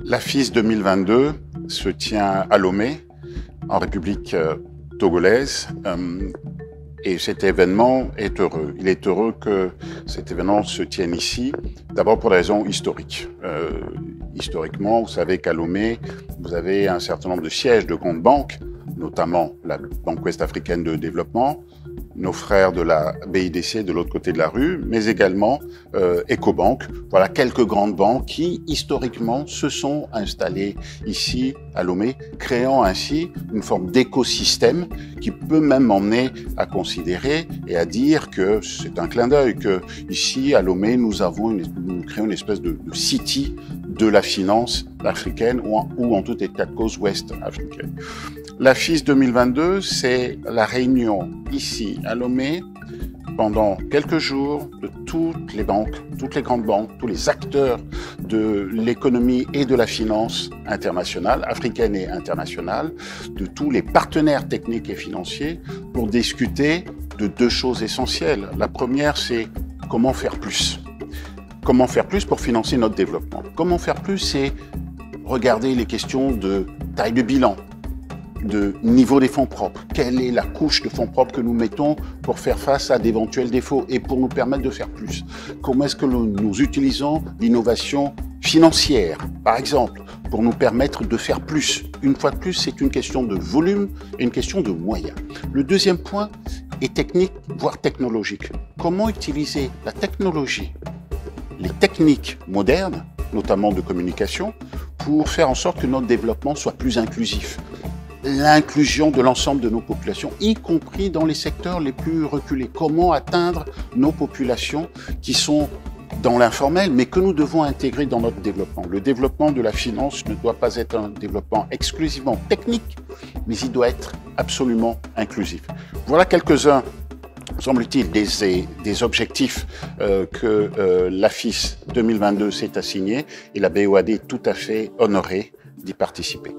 L'AFIS 2022 se tient à Lomé, en République togolaise, et cet événement est heureux. Il est heureux que cet événement se tienne ici, d'abord pour des raisons historiques. Historiquement, vous savez qu'à Lomé, vous avez un certain nombre de sièges de grandes banques, notamment la Banque ouest-africaine de développement, nos frères de la BIDC de l'autre côté de la rue, mais également Ecobank. Voilà quelques grandes banques qui, historiquement, se sont installées ici à Lomé, créant ainsi une forme d'écosystème qui peut même emmener à considérer et à dire que c'est un clin d'œil, que ici à Lomé, nous créons une espèce de city de la finance africaine ou en tout état de cause ouest africaine. L'AFIS 2022, c'est la réunion ici à Lomé pendant quelques jours de toutes les banques, toutes les grandes banques, tous les acteurs de l'économie et de la finance internationale, africaine et internationale, de tous les partenaires techniques et financiers pour discuter de deux choses essentielles. La première, c'est comment faire plus. Comment faire plus pour financer notre développement? Comment faire plus, c'est regarder les questions de taille de bilan, de niveau des fonds propres. Quelle est la couche de fonds propres que nous mettons pour faire face à d'éventuels défauts et pour nous permettre de faire plus? Comment est-ce que nous utilisons l'innovation financière, par exemple, pour nous permettre de faire plus? Une fois de plus, c'est une question de volume et une question de moyens. Le deuxième point est technique, voire technologique. Comment utiliser la technologie, les techniques modernes, notamment de communication, pour faire en sorte que notre développement soit plus inclusif? L'inclusion de l'ensemble de nos populations, y compris dans les secteurs les plus reculés. Comment atteindre nos populations qui sont dans l'informel, mais que nous devons intégrer dans notre développement. Le développement de la finance ne doit pas être un développement exclusivement technique, mais il doit être absolument inclusif. Voilà quelques-uns, semble-t-il, des objectifs que l'AFIS 2022 s'est assigné, et la BOAD est tout à fait honorée d'y participer.